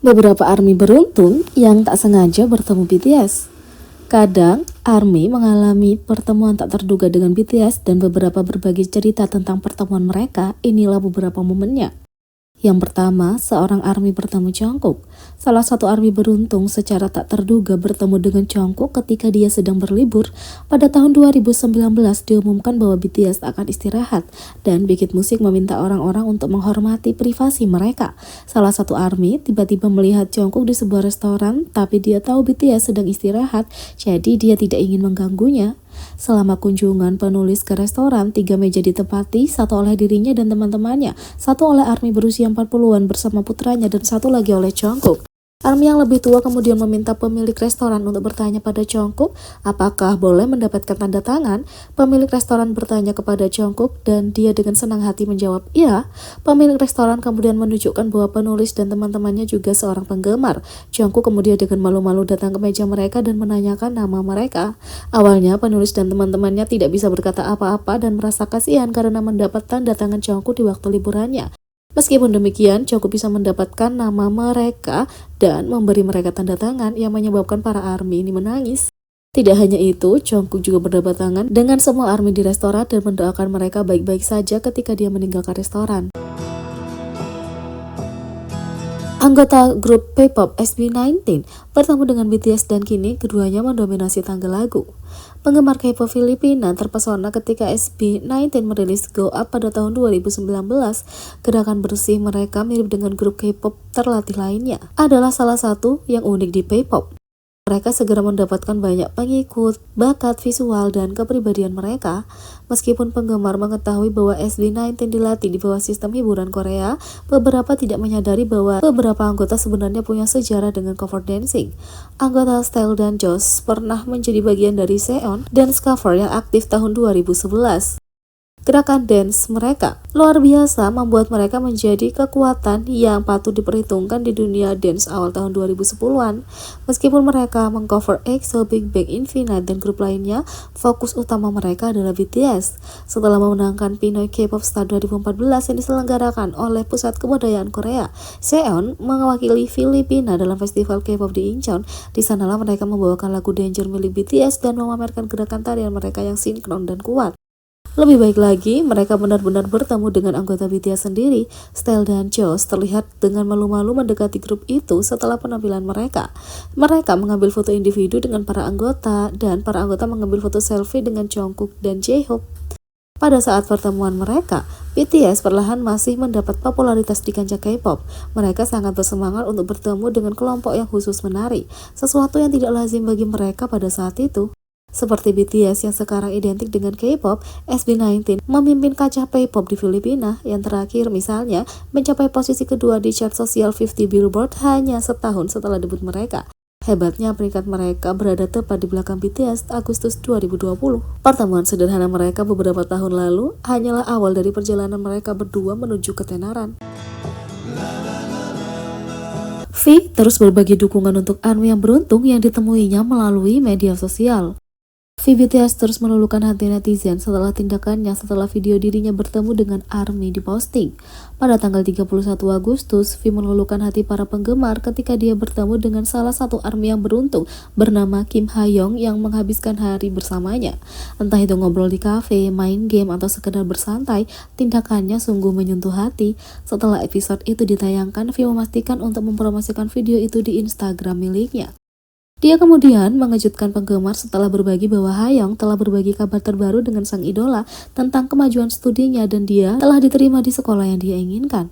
Beberapa ARMY beruntung yang tak sengaja bertemu BTS. Kadang, ARMY mengalami pertemuan tak terduga dengan BTS dan beberapa berbagi cerita tentang pertemuan mereka. Inilah beberapa momennya. Yang pertama, seorang ARMY bertemu Jungkook. Salah satu ARMY beruntung secara tak terduga bertemu dengan Jungkook ketika dia sedang berlibur. Pada tahun 2019 diumumkan bahwa BTS akan istirahat dan Big Hit Music meminta orang-orang untuk menghormati privasi mereka. Salah satu ARMY tiba-tiba melihat Jungkook di sebuah restoran, tapi dia tahu BTS sedang istirahat, jadi dia tidak ingin mengganggunya. Selama kunjungan penulis ke restoran, 3 meja ditempati, satu oleh dirinya dan teman-temannya, satu oleh ARMY berusia 40-an bersama putranya, dan satu lagi oleh Jungkook. ARMY yang lebih tua kemudian meminta pemilik restoran untuk bertanya pada Jungkook apakah boleh mendapatkan tanda tangan. Pemilik restoran bertanya kepada Jungkook dan dia dengan senang hati menjawab iya. Pemilik restoran kemudian menunjukkan bahwa penulis dan teman-temannya juga seorang penggemar. Jungkook kemudian dengan malu-malu datang ke meja mereka dan menanyakan nama mereka. Awalnya penulis dan teman-temannya tidak bisa berkata apa-apa dan merasa kasihan karena mendapat tanda tangan Jungkook di waktu liburannya. Meskipun demikian, Jungkook bisa mendapatkan nama mereka dan memberi mereka tanda tangan yang menyebabkan para ARMY ini menangis. Tidak hanya itu, Jungkook juga berdebat tangan dengan semua ARMY di restoran dan mendoakan mereka baik-baik saja ketika dia meninggalkan restoran. Anggota grup K-pop SB19 bertemu dengan BTS dan kini keduanya mendominasi tangga lagu. Penggemar K-pop Filipina terpesona ketika SB19 merilis Go Up pada tahun 2019. Gerakan bersih mereka mirip dengan grup K-pop terlatih lainnya. Adalah salah satu yang unik di K-pop. Mereka segera mendapatkan banyak pengikut, bakat visual, dan kepribadian mereka. Meskipun penggemar mengetahui bahwa SB19 dilatih di bawah sistem hiburan Korea, beberapa tidak menyadari bahwa beberapa anggota sebenarnya punya sejarah dengan cover dancing. Anggota Style dan Josh pernah menjadi bagian dari Seon, dance cover yang aktif tahun 2011. Gerakan dance mereka luar biasa membuat mereka menjadi kekuatan yang patut diperhitungkan di dunia dance awal tahun 2010-an. Meskipun mereka mengcover EXO, Big Bang, Infinite, dan grup lainnya, fokus utama mereka adalah BTS. Setelah memenangkan Pinoy K-pop Star 2014 yang diselenggarakan oleh Pusat Kebudayaan Korea, Seon mewakili Filipina dalam festival K-pop di Incheon. Di sanalah mereka membawakan lagu Danger milik BTS dan memamerkan gerakan tarian mereka yang sinkron dan kuat. Lebih baik lagi, mereka benar-benar bertemu dengan anggota BTS sendiri. Style dan Josh terlihat dengan malu-malu mendekati grup itu setelah penampilan mereka. Mereka mengambil foto individu dengan para anggota, dan para anggota mengambil foto selfie dengan Jungkook dan J-Hope. Pada saat pertemuan mereka, BTS perlahan masih mendapat popularitas di kancah K-pop. Mereka sangat bersemangat untuk bertemu dengan kelompok yang khusus menari, sesuatu yang tidak lazim bagi mereka pada saat itu. Seperti BTS yang sekarang identik dengan K-pop, SB19 memimpin kancah K-pop di Filipina. Yang terakhir misalnya mencapai posisi kedua di chart sosial 50 Billboard hanya setahun setelah debut mereka. Hebatnya peringkat mereka berada tepat di belakang BTS Agustus 2020. Pertemuan sederhana mereka beberapa tahun lalu hanyalah awal dari perjalanan mereka berdua menuju ketenaran. V terus berbagi dukungan untuk ARMY yang beruntung yang ditemuinya melalui media sosial. BTS terus meluluhkan hati netizen setelah tindakannya setelah video dirinya bertemu dengan ARMY diposting. Pada tanggal 31 Agustus, V meluluhkan hati para penggemar ketika dia bertemu dengan salah satu ARMY yang beruntung bernama Kim Ha-young yang menghabiskan hari bersamanya. Entah itu ngobrol di kafe, main game, atau sekedar bersantai, tindakannya sungguh menyentuh hati. Setelah episode itu ditayangkan, V memastikan untuk mempromosikan video itu di Instagram miliknya. Dia kemudian mengejutkan penggemar setelah berbagi bahwa Ha-young telah berbagi kabar terbaru dengan sang idola tentang kemajuan studinya dan dia telah diterima di sekolah yang dia inginkan.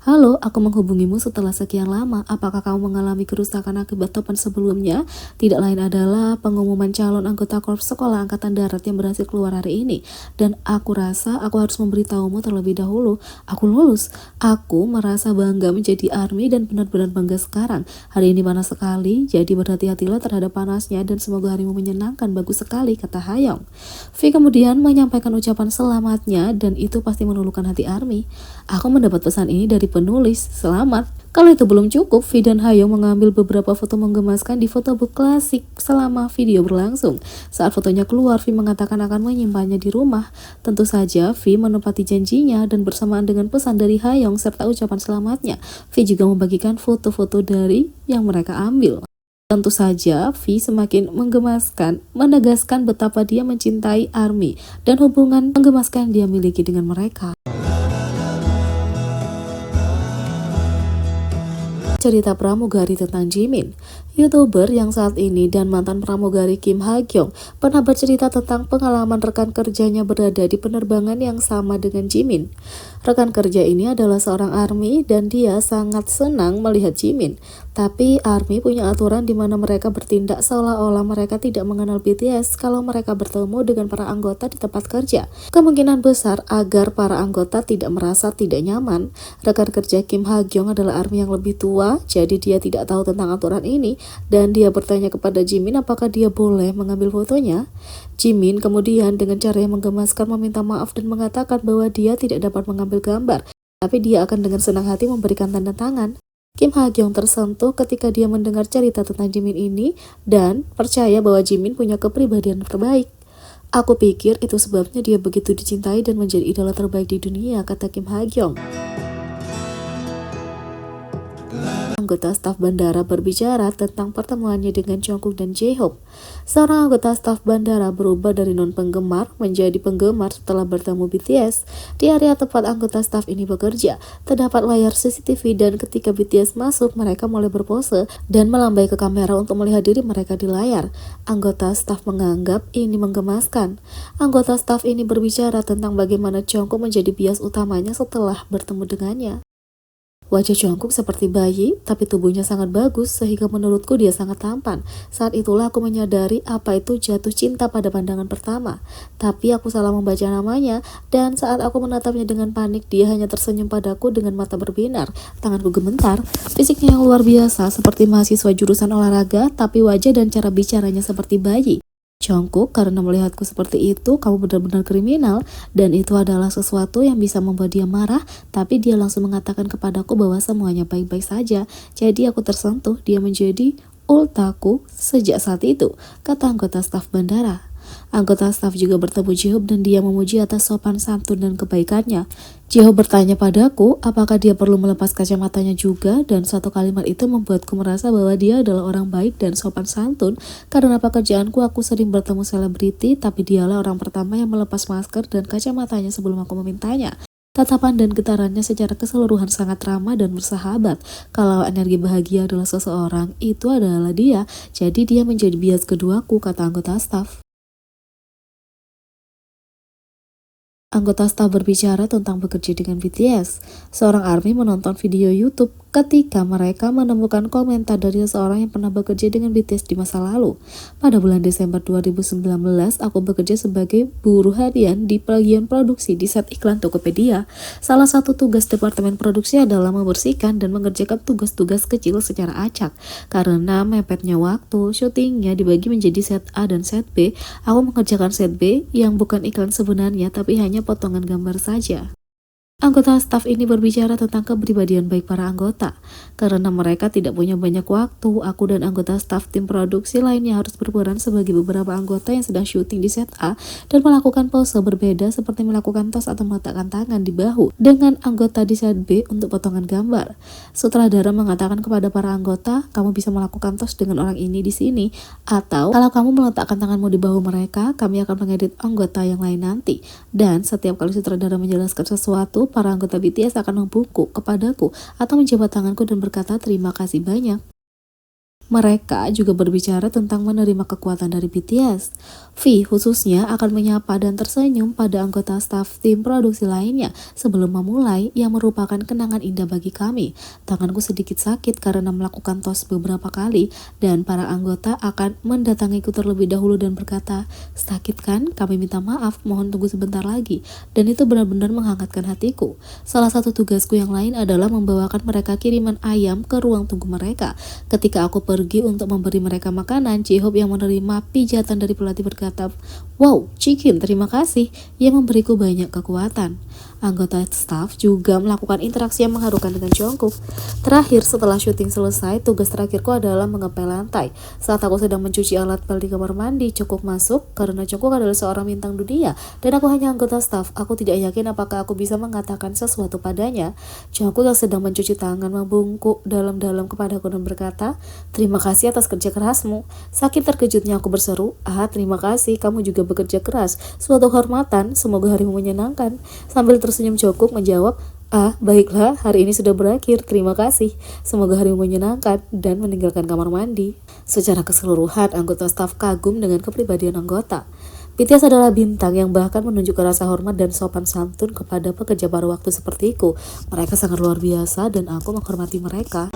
Halo, aku menghubungimu setelah sekian lama. Apakah kamu mengalami kerusakan akibat topan sebelumnya? Tidak lain adalah pengumuman calon anggota Korps Sekolah Angkatan Darat yang berhasil keluar hari ini. Dan aku rasa aku harus memberitahumu terlebih dahulu. Aku lulus. Aku merasa bangga menjadi ARMY dan benar-benar bangga sekarang. Hari ini panas sekali, jadi berhati-hatilah terhadap panasnya dan semoga harimu menyenangkan. Bagus sekali, kata Ha-young. V kemudian menyampaikan ucapan selamatnya dan itu pasti meluluhkan hati ARMY. Aku mendapat pesan ini dari penulis selamat. Kalau itu belum cukup, V dan Hayoung mengambil beberapa foto menggemaskan di fotobook klasik selama video berlangsung. Saat fotonya keluar, V mengatakan akan menyimpannya di rumah. Tentu saja, V menepati janjinya dan bersamaan dengan pesan dari Hayoung serta ucapan selamatnya, V juga membagikan foto-foto dari yang mereka ambil. Tentu saja, V semakin menggemaskan, menegaskan betapa dia mencintai ARMY dan hubungan menggemaskan dia miliki dengan mereka. Cerita pramugari tentang Jimin. YouTuber yang saat ini dan mantan pramugari Kim Ha-kyung pernah bercerita tentang pengalaman rekan kerjanya berada di penerbangan yang sama dengan Jimin. Rekan kerja ini adalah seorang ARMY dan dia sangat senang melihat Jimin. Tapi ARMY punya aturan di mana mereka bertindak seolah-olah mereka tidak mengenal BTS kalau mereka bertemu dengan para anggota di tempat kerja. Kemungkinan besar agar para anggota tidak merasa tidak nyaman. Rekan kerja Kim Ha-kyung adalah ARMY yang lebih tua, jadi dia tidak tahu tentang aturan ini dan dia bertanya kepada Jimin apakah dia boleh mengambil fotonya. Jimin kemudian dengan cara yang menggemaskan meminta maaf dan mengatakan bahwa dia tidak dapat mengambil gambar, tapi dia akan dengan senang hati memberikan tanda tangan. Kim Ha-kyung tersentuh ketika dia mendengar cerita tentang Jimin ini dan percaya bahwa Jimin punya kepribadian terbaik. Aku pikir itu sebabnya dia begitu dicintai dan menjadi idola terbaik di dunia, kata Kim Ha-kyung. Anggota staf bandara berbicara tentang pertemuannya dengan Jungkook dan J-Hope. Seorang anggota staf bandara berubah dari non-penggemar menjadi penggemar setelah bertemu BTS. Di area tempat anggota staf ini bekerja, terdapat layar CCTV dan ketika BTS masuk, mereka mulai berpose dan melambai ke kamera untuk melihat diri mereka di layar. Anggota staf menganggap ini menggemaskan. Anggota staf ini berbicara tentang bagaimana Jungkook menjadi bias utamanya setelah bertemu dengannya. Wajah Jungkook seperti bayi, tapi tubuhnya sangat bagus sehingga menurutku dia sangat tampan. Saat itulah aku menyadari apa itu jatuh cinta pada pandangan pertama. Tapi aku salah membaca namanya, dan saat aku menatapnya dengan panik, dia hanya tersenyum padaku dengan mata berbinar. Tanganku gemetar. Fisiknya yang luar biasa seperti mahasiswa jurusan olahraga, tapi wajah dan cara bicaranya seperti bayi. Jungkook, karena melihatku seperti itu, kamu benar-benar kriminal, dan itu adalah sesuatu yang bisa membuat dia marah, tapi dia langsung mengatakan kepadaku bahwa semuanya baik-baik saja. Jadi aku tersentuh, dia menjadi ultaku sejak saat itu, kata anggota staf bandara. Anggota staf juga bertemu J-Hope dan dia memuji atas sopan santun dan kebaikannya. J-Hope bertanya padaku apakah dia perlu melepas kacamatanya juga, dan satu kalimat itu membuatku merasa bahwa dia adalah orang baik dan sopan santun. Karena pekerjaanku aku sering bertemu selebriti, tapi dialah orang pertama yang melepas masker dan kacamatanya sebelum aku memintanya. Tatapan dan getarannya secara keseluruhan sangat ramah dan bersahabat. Kalau energi bahagia adalah seseorang, itu adalah dia. Jadi dia menjadi bias keduaku, kata anggota staf. Anggota staf berbicara tentang bekerja dengan BTS. Seorang ARMY menonton video YouTube ketika mereka menemukan komentar dari seseorang yang pernah bekerja dengan BTS di masa lalu. Pada bulan Desember 2019, aku bekerja sebagai buruh harian di bagian produksi di set iklan Tokopedia. Salah satu tugas departemen produksi adalah membersihkan dan mengerjakan tugas-tugas kecil secara acak. Karena mepetnya waktu, syutingnya dibagi menjadi set A dan set B. Aku mengerjakan set B yang bukan iklan sebenarnya, tapi hanya potongan gambar saja. Anggota staf ini berbicara tentang kepribadian baik para anggota. Karena mereka tidak punya banyak waktu, aku dan anggota staf tim produksi lainnya harus berperan sebagai beberapa anggota yang sedang syuting di set A dan melakukan pose berbeda seperti melakukan tos atau meletakkan tangan di bahu dengan anggota di set B untuk potongan gambar. Sutradara mengatakan kepada para anggota, kamu bisa melakukan tos dengan orang ini di sini, atau kalau kamu meletakkan tanganmu di bahu mereka, kami akan mengedit anggota yang lain nanti. Dan setiap kali sutradara menjelaskan sesuatu, para anggota BTS akan membungkuk kepadaku atau menjabat tanganku dan berkata terima kasih banyak. Mereka juga berbicara tentang menerima kekuatan dari BTS. V khususnya akan menyapa dan tersenyum pada anggota staf tim produksi lainnya sebelum memulai, yang merupakan kenangan indah bagi kami. Tanganku sedikit sakit karena melakukan tos beberapa kali dan para anggota akan mendatangiku terlebih dahulu dan berkata, sakit kan? Kami minta maaf, mohon tunggu sebentar lagi. Dan itu benar-benar menghangatkan hatiku. Salah satu tugasku yang lain adalah membawakan mereka kiriman ayam ke ruang tunggu mereka. Ketika aku pergi untuk memberi mereka makanan, J-Hope yang menerima pijatan dari pelatih berkata, berkata, "Wow, Chikin, terima kasih. Ia memberiku banyak kekuatan." Anggota staf juga melakukan interaksi yang mengharukan dengan Jungkook. Terakhir, setelah syuting selesai, tugas terakhirku adalah mengepel lantai. Saat aku sedang mencuci alat pel di kamar mandi, Jungkook masuk. Karena Jungkook adalah seorang bintang dunia dan aku hanya anggota staf, aku tidak yakin apakah aku bisa mengatakan sesuatu padanya. Jungkook yang sedang mencuci tangan membungkuk dalam-dalam kepadaku dan berkata, "Terima kasih atas kerja kerasmu." Sakit terkejutnya aku berseru, "Terima kasih, kamu juga bekerja keras. Suatu kehormatan, semoga harimu menyenangkan." Sambil tersenyum, Jungkook menjawab, "Baiklah, hari ini sudah berakhir, terima kasih. Semoga harimu menyenangkan," dan meninggalkan kamar mandi. Secara keseluruhan, anggota staf kagum dengan kepribadian anggota. BTS adalah bintang yang bahkan menunjukkan rasa hormat dan sopan santun kepada pekerja paruh waktu sepertiku. Mereka sangat luar biasa dan aku menghormati mereka.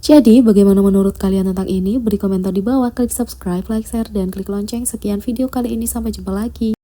Jadi, bagaimana menurut kalian tentang ini? Beri komentar di bawah, klik subscribe, like, share, dan klik lonceng. Sekian video kali ini, sampai jumpa lagi.